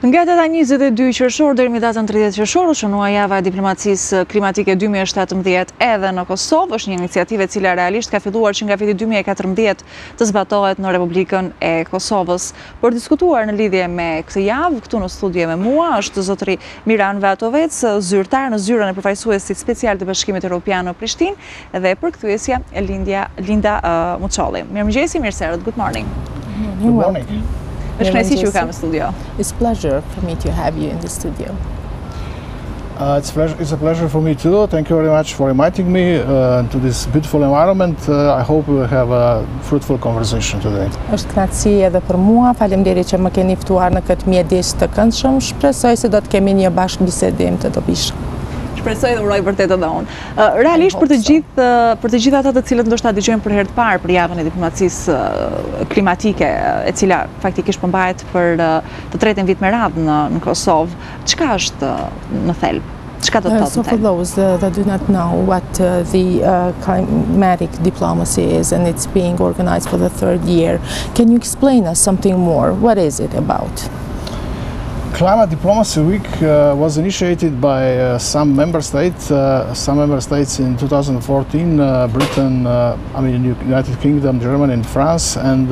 Nga data 22 qershor deri në datën 30 qershor u shënua java e diplomacisë klimatike 2017 edhe në Kosovë. Është një iniciativë e cila realisht ka filluar që nga viti 2014 të zbatohet në Republikën e Kosovës. Për diskutuar në lidhje me këtë javë, këtu në studio me mua është zotëri Miran Vatovec, zyrtar në zyrën e përfaqësuesit special të Bashkimit Evropian në Prishtinë dhe përkthyesja e Linda Muçolli. Mirëmëngjesi, mirëserët, good morning. Good morning. It's a pleasure for me to have you in the studio. It's a pleasure for me too. Thank you very much for inviting me to this beautiful environment. I hope we will have a fruitful conversation today. Është kënaqësi edhe për mua. Faleminderit që më keni ftuar në këtë mjedis të këndshëm. Shpresoj se do të kemi një bashkëbisedim të dobishëm. Shpresoj dhe uroj vërtet edhe unë. Realisht për të gjithë ata të cilët ndoshta dëgjojmë për herë të parë për javën e diplomacisë klimatike, e cila faktikisht përmbahet për të tretën vit me radhë në Kosovë, çka është në thelb? Çka do të thotë? So for those that do not know what the climatic diplomacy is and it's being organized for the third year, can you explain us something more? What is it about? Climate Diplomacy Week was initiated by some member states in 2014, Britain, United Kingdom, Germany and France, and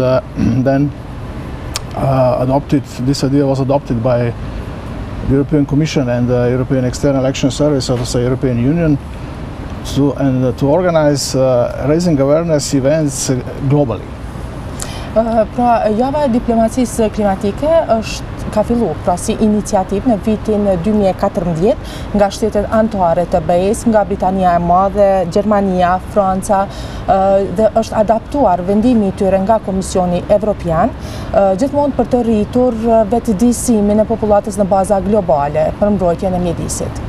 then this idea was adopted by the European Commission and the European External Action Service, so to say European Union, to organize raising awareness events globally. Pra, java e diplomacisë klimatike ka filluar pra si iniciativë në vitin 2014 nga shtetet anëtare të BE-s, nga Britania e Madhe, Gjermania, Franca, dhe është adaptuar vendimi i tyre nga Komisioni Evropian, gjithmonë për të rritur vetëdijsimin e popullatës në baza globale për mbrojtjen e mjedisit.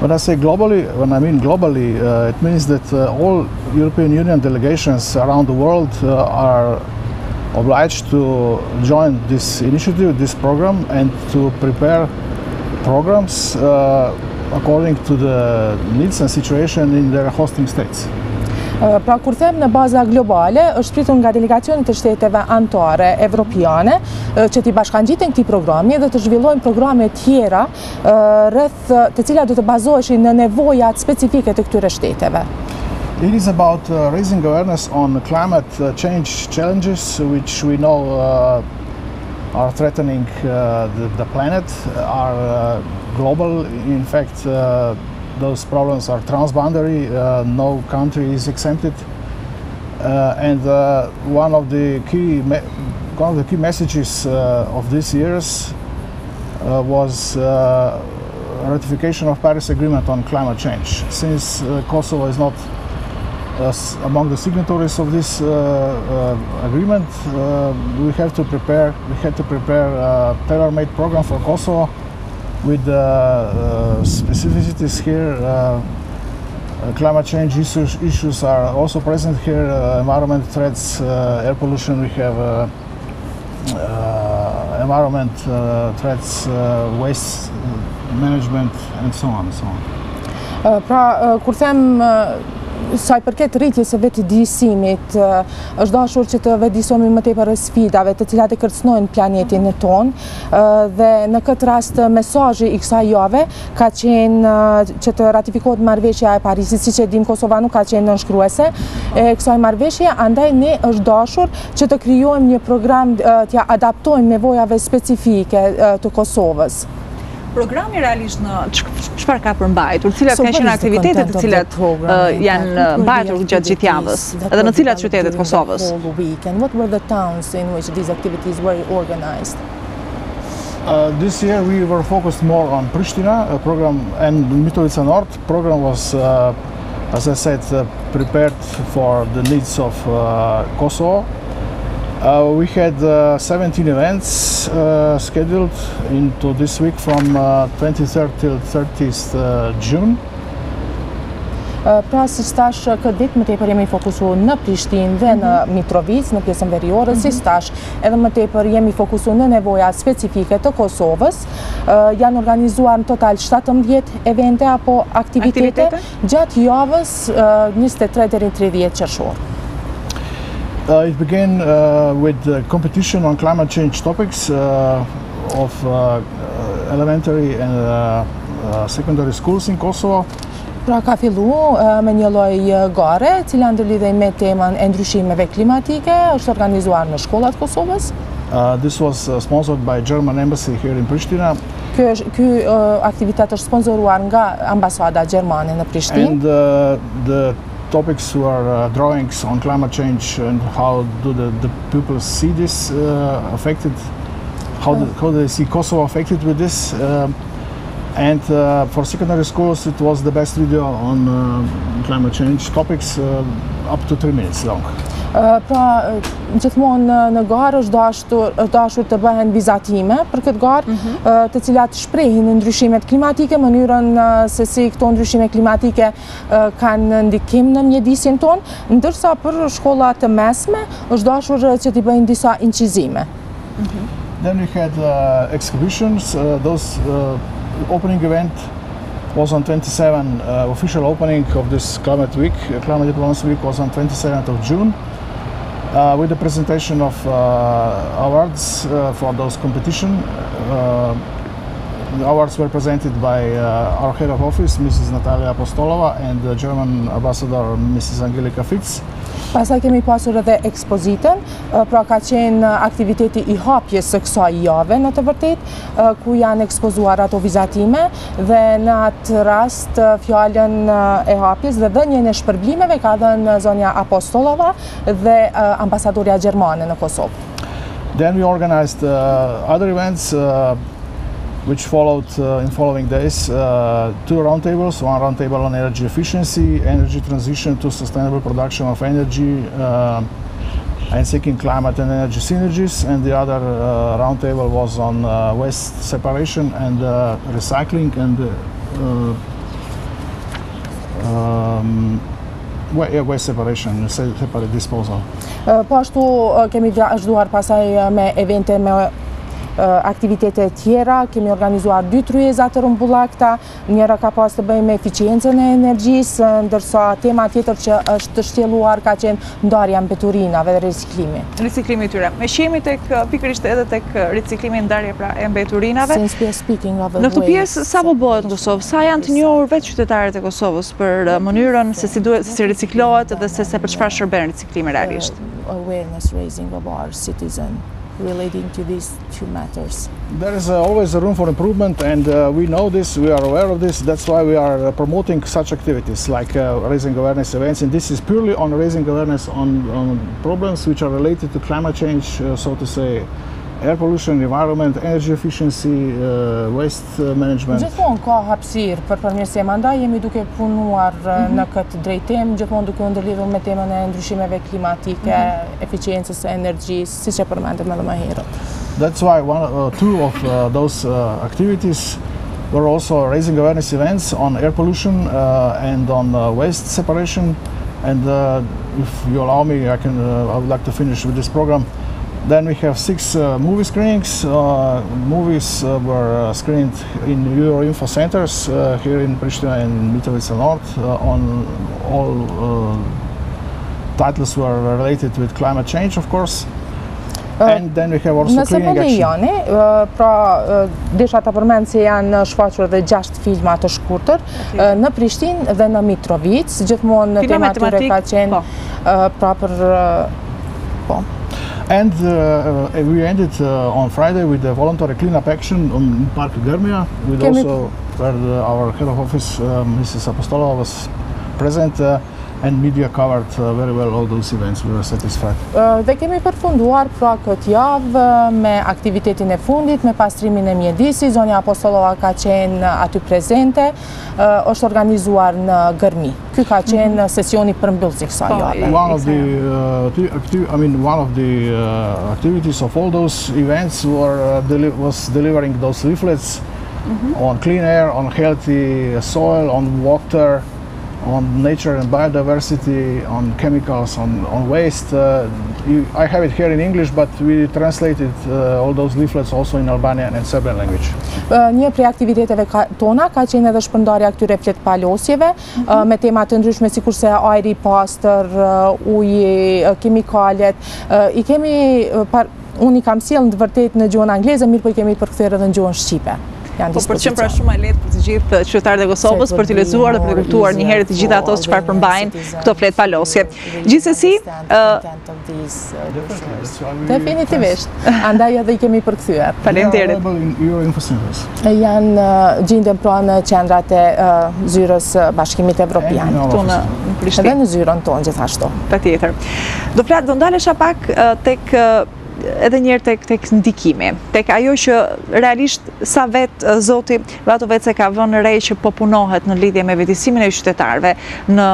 When I mean globally, it means that all European Union delegations around the world are obliged to join this initiative, this program, and to prepare programs according to the needs and situation in their hosting states. Pra kur them në baza globale, është pritur nga delegacionet të shteteve anëtare evropiane që t'i bashkangjiten këtij programi dhe të zhvillojnë programe tjera rreth të cilat do të bazoheshin në nevojat specifike të këtyre shteteve. It is about raising awareness on climate change challenges which we know are threatening the planet, are global. In fact, those problems are transboundary, no country is exempted. And one of the key messages of this year's was ratification of Paris Agreement on climate change. Since Kosovo is not among the signatories of this agreement, we had to prepare a tailor-made program for Kosovo with specificities here. Climate change issues are also present here, environment threats, air pollution, we have environment threats, waste management, and so on and so on. Pra, kur them sa i përket rritjes së vetëdijsimit, është dashur që të vetëdijsohemi më tepër rreth sfidave të cilat e kërcënojnë planetin tonë dhe në këtë rast mesazhi i kësaj jave ka qenë që të ratifikohet marrëveshja e Parisit, siç e dim Kosova nuk ka qenë nënshkruese e kësaj marrëveshje, andaj ne është dashur që të krijojmë një program t'ia adaptojmë nevojave specifike të Kosovës. Programi realisht në çfarë ka përmbajtur, cilat kanë qenë aktivitetet të cilat janë mbajtur gjatë gjithë javës, edhe në cilat qytete të Kosovës? What were the towns in which these activities were organized? This year we were focused more on Pristina program and Mitrovica North. Program was, as I said, prepared for the needs of Kosovo. We had 17 events scheduled into this week from 23rd till 30th June. Pra, si stash këtë ditë më tepër jemi fokusuar në Prishtinë dhe në Mitrovicë, në pjesën veriore, si stash edhe më tepër jemi fokusuar në nevojat specifike të Kosovës. Janë organizuar në total 17 evente apo aktivitete gjatë javës 23 deri 30 qershor. It began with competition on climate change topics. of elementary and secondary schools in Kosovo. Pra ka fillu me një lloj gare, e cila ndërlidhej me temën e ndryshimeve klimatike, është organizuar në shkollat Kosovës. This was sponsored by German Embassy here in Pristina. Ky aktivitet është sponsoruar nga ambasada gjermane në Prishtinë. And the topics were drawings on climate change and how do the people see this affected, how do they see Kosovo affected with this. And for secondary schools it was the best video on climate change topics, up to 3 minutes long. Pra, gjithmonë në garë është dashur të bëhen vizatime për këtë garë, të cilat shprehin ndryshimet klimatike, mënyrën se si këto ndryshime klimatike kanë ndikim në mjedisin tonë, ndërsa për shkollat të mesme është dashur që t'i bëjnë disa incizime. Then we had exhibitions. Those opening event was on 27, official opening of this Climate Week. Climate Diplomacy Week was on 27th of June. With the presentation of awards for those competition. The awards were presented by our head of office, Mrs. Natalia Apostolova, and the German ambassador, Mrs. Angelika Fitz. Pastaj kemi pasur edhe ekspozitën, pra ka qenë aktiviteti I hapjes së kësaj jave në të vërtetë, ku janë ekspozuar ato vizatime dhe në atë rast fjalën e hapjes dhe dhënien e shpërblimeve ka dhënë zonja Apostolova dhe ambasadorja gjermane në Kosovë. Then we organized other events which followed in following days, 2 roundtables, one roundtable on energy efficiency, energy transition to sustainable production of energy, and seeking climate and energy synergies, and the other roundtable was on waste separation and recycling and waste separation, separate disposal. Po ashtu kemi vazhduar pasaj me evente me aktivitete tjera, kemi organizuar 2 tryeza të rrumbullakta, njëra ka pas të bëjë me eficiencën e energjisë, ndërsa tema tjetër që është shtjelluar ka qenë ndarja mbeturinave dhe riciklimi. Riciklimi tyre. Me shihemi pikërisht edhe tek riciklimi ndarje pra e mbeturinave. Në këtë pjesë sa po bëhet në Kosovë? Sa janë të njohur vetë qytetarët e Kosovës për mënyrën se si riciklohet dhe se për çfarë shërben riciklimi realisht? Awareness raising of our citizen relating to these 2 matters. There is always a room for improvement, and we know this, we are aware of this. That's why we are promoting such activities like raising awareness events, and this is purely on raising awareness on problems which are related to climate change, so to say, air pollution, environment, energy efficiency, waste management. Gjithmonë ka hapësirë përmes e mandaj jemi duke punuar në këtë drejtim, gjithmonë duke u ndërlidhur me temën e ndryshimeve klimatike, eficiencës së energjisë, siç e përmendëm edhe më herët. That's why 2 of those activities were also raising awareness events on air pollution and on waste separation. And if you allow me, I would like to finish with this program. Then we have 6 movie screenings. Movies were screened in Euroinfo centers here in Pristina and Mitrovica North. On all titles were related with climate change, of course. And then we have also cleaning action. Pra, desha ta përmend se janë shfaqur edhe 6 filma të shkurtër në Prishtinë dhe në Mitrovic. Gjithmonë tema tyre ka qenë pra për And we ended on Friday with the voluntary cleanup action on Park Germia, with also where our head of office, Mrs. Apostolova, was present, and media covered very well all those events. We were satisfied. Dhe kemi përfunduar pra këtë javë me aktivitetin e fundit, me pastrimin e mjedisit. Zonja Apostolova ka qenë aty prezente, është organizuar në Gërmi. Ky ka qenë sesioni përmbyllësi kësaj jave. One of the activities of all those events was delivering those leaflets on clean air, on healthy soil, on water, on nature and biodiversity, on chemicals, on waste. I have it here in English, but we translated all those leaflets also in Albanian and Serbian language. Një prej aktiviteteve tona ka qenë edhe shpërndarja këtyre fletpalosjeve me tema të ndryshme sikurse ajri i pastër, uji, kimikalet. I kemi Unë I kam sjellë në të vërtetë në gjuhën angleze, mirë po I kemi përkthyer edhe në gjuhën shqipe. Po për qenë pra shumë e lehtë për të gjithë qytetarët e Kosovës për t'i lexuar dhe për të kuptuar një herë të gjitha ato çfarë përmbajnë këto fletë palosje. Gjithsesi, definitivisht, andaj edhe I kemi përkthyer. Faleminderit. Janë gjenden pra në qendrat e zyrës Bashkimit Evropian. Këtu në Prishtinë. Edhe në zyrën tonë gjithashtu. Patjetër. Do ndalesha pak tek edhe njerë tek ndikimi, tek ajo që realisht sa vetë zoti Vatovec e ka vënë re që po punohet në lidhje me vetësimin e qytetarëve, në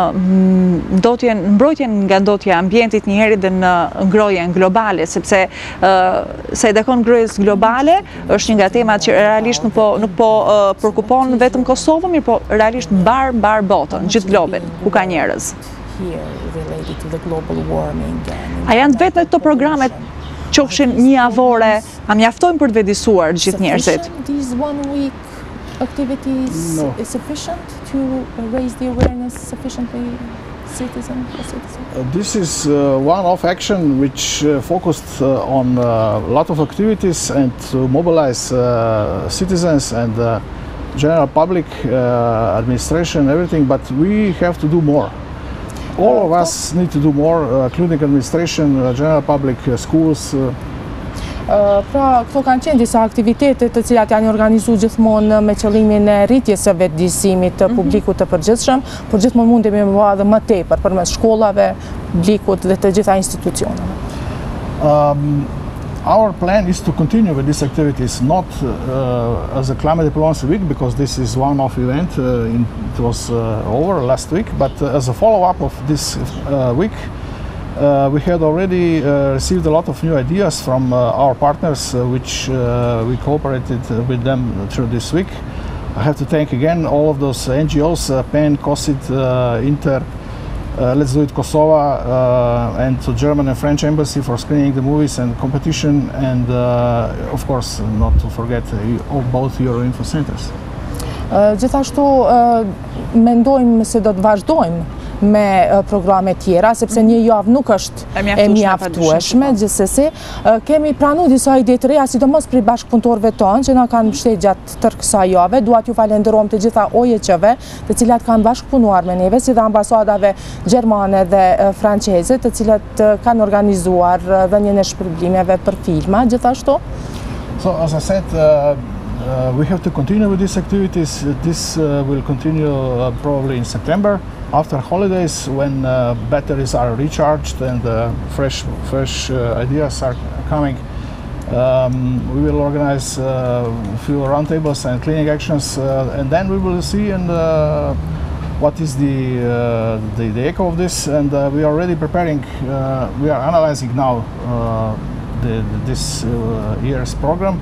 mbrojtjen nga ndotja e ambientit njëherë dhe në ngrojen globale, sepse sa I dakon ngrojes globale është një nga temat që realisht nuk po përkupon vetëm Kosovën, mirë po realisht mbar botën, gjithë globin, ku ka njerëz. A janë vetëm këto programet qofshin një avore, a mjaftojnë për të vetëdijsuar gjithë njerëzit? These 1 week activities is sufficient to raise the awareness sufficiently citizen? This is one-off action which focused on a lot of activities and to mobilize citizens and general public, administration, everything, but we have to do more. All of us need to do more, including administration, general public, schools. Pra, këto kanë qenë disa aktivitete të cilat janë organizuar gjithmonë me qëllimin e rritjes së vetëdijsimit të publikut të përgjithshëm, por gjithmonë mundemi të bëjmë edhe më tepër përmes shkollave, publikut dhe të gjitha institucioneve. Our plan is to continue with these activities, not as a Climate Diplomacy Week, because this is one-off event, it was over last week, but as a follow-up of this week, we had already received a lot of new ideas from our partners, which we cooperated with them through this week. I have to thank again all of those NGOs, PEN, COSIT, Inter, Let's Do It Kosovo, and to German and French embassy for screening the movies and competition, and of course not to forget both Euro-Info centers. Gjithashtu mendojmë se do të vazhdojmë me programe tjera, sepse një javë nuk është e mjaftueshme, gjithsesi kemi pranuar disa ide të reja, sidomos për bashkëpunëtorëve tonë që na kanë mbështetur gjatë tërë kësaj jave. Dua t'ju falenderojmë të gjitha OJQ-ve, të cilat kanë bashkëpunuar me neve, si dhe ambasadave gjermane dhe franceze, të cilat kanë organizuar dhënien e shpërblimeve për filma, gjithashtu. So, as I said, we have to continue with these activities. This will continue probably in September, after holidays, when batteries are recharged and fresh ideas are coming. We will organize a few roundtables and cleaning actions, and then we will see what is the echo of this. And we are already preparing. We are analyzing now this year's program,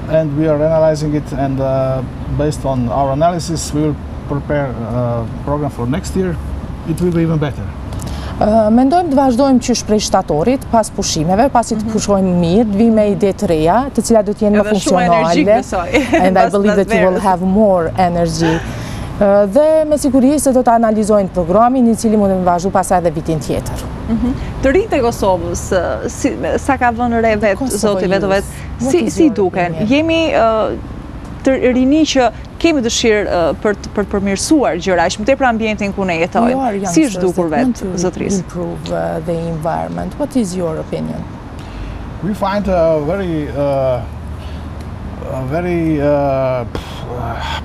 and we are analyzing it, and based on our analysis we will prepare a program for next year. It will be even better. Mendojmë të vazhdojmë qysh prej shtatorit, pas pushimeve, pasi të pushojmë mirë, të vijmë me ide të reja, të cilat do të jenë më funksionale. And I believe that you will have more energy. Dhe me siguri se do të analizojnë programin, I cili mund të vazhdu pasaj edhe vitin tjetër. Të rinjtë e Kosovës, sa ka vënë re vetë, zoti Vatovec, si duken? Jemi të rini që kemi dëshirë për të përmirësuar gjëra, aq më tepër ambientin ku ne jetojmë. Si është dukur vetë, zotërisë? Improve the environment. What is your opinion? We find very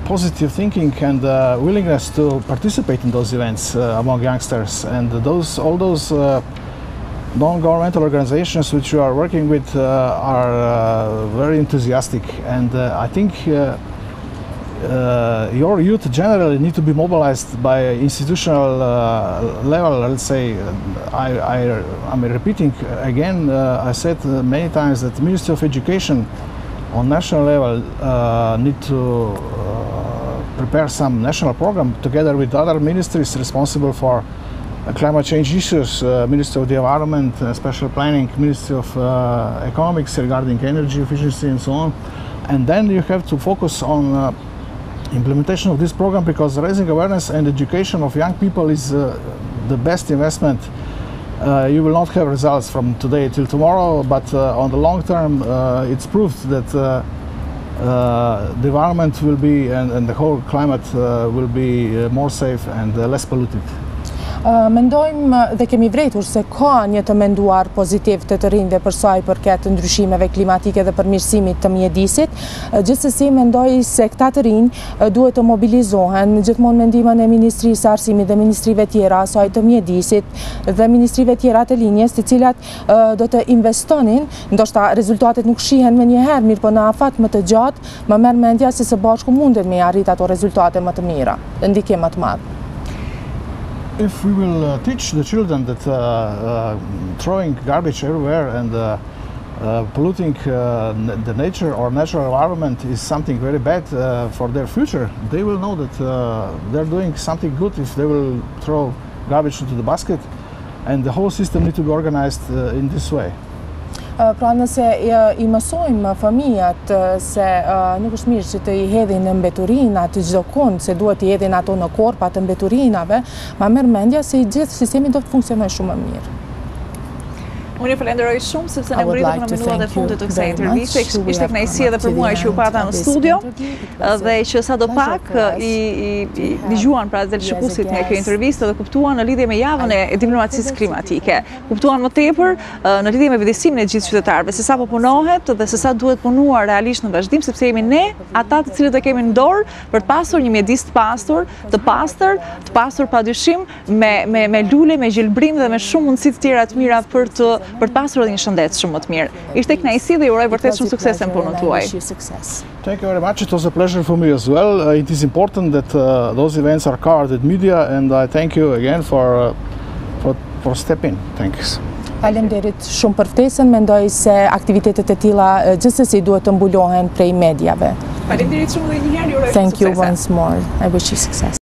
positive thinking and willingness to participate in those events among youngsters, and all those non-governmental organizations which we are working with are very enthusiastic, and I think your youth generally need to be mobilized by institutional level. Let's say, I'm repeating again, I said many times that the Ministry of Education on national level need to prepare some national program together with other ministries responsible for climate change issues, Ministry of the Environment, Special Planning, Ministry of Economics regarding energy efficiency and so on. And then you have to focus on implementation of this program, because raising awareness and education of young people is the best investment you will not have results from today till tomorrow, but on the long term, it's proved that the environment will be and the whole climate will be more safe and less polluted. Mendojmë dhe kemi vretur se ka një të menduar pozitiv të rinjve për sa i përket ndryshimeve klimatike dhe përmirësimit të mjedisit. Gjithsesi mendoj se këta të rinj duhet të mobilizohen gjithmonë me ndihmën e Ministrisë së Arsimit dhe ministrive tjera asaj të mjedisit dhe ministrive tjera të linjes, të cilat do të investonin, ndoshta rezultatet nuk shihen me njëherë, mirë po në afat më të gjatë, më merr mendja se së bashku mundet me arrit ato rezultate më të mira, ndikim më të madh. If we will teach the children that throwing garbage everywhere and polluting the nature or natural environment is something very bad for their future, they will know that they're doing something good if they will throw garbage into the basket, and the whole system needs to be organized in this way. Pra nëse I mësojmë fëmijat se nuk është mirë që të I hedhin në mbeturina të çdo kund, se duhet I hedhin ato në korpa të mbeturinave, ma merr mendja se I gjithë sistemi do të funksionojë shumë më mirë. Unë falenderoj shumë sepse ne mbritëm në minutat e fundit të kësaj interviste. Ishte kënaqësi edhe për mua që ju pata në studio dhe që sadopak I dëgjuan pra dhe shikuesit nga kjo intervistë dhe kuptuan në lidhje me javën e diplomacisë klimatike. Kuptuan më tepër në lidhje me vëdësimin e gjithë qytetarëve, se sa po punohet dhe se sa duhet punuar realisht në vazhdim, sepse jemi ne ata të cilët e kemi në dorë për të pasur një mjedis të pastur padyshim me lule, me gjelbrim dhe me shumë mundësi të tjera të mira për të pasur edhe një shëndet shumë më të mirë. Ishte kënaqësi dhe ju uroj vërtet shumë sukses në punën tuaj. Thank you very much. It was a pleasure for me as well. It is important that those events are covered in media, and I thank you again for stepping. Thanks. Faleminderit shumë për ftesën. Mendoj se aktivitetet e tilla gjithsesi duhet të mbulohen prej mediave. Faleminderit shumë edhe një herë, ju uroj Thank you once more. I wish you success.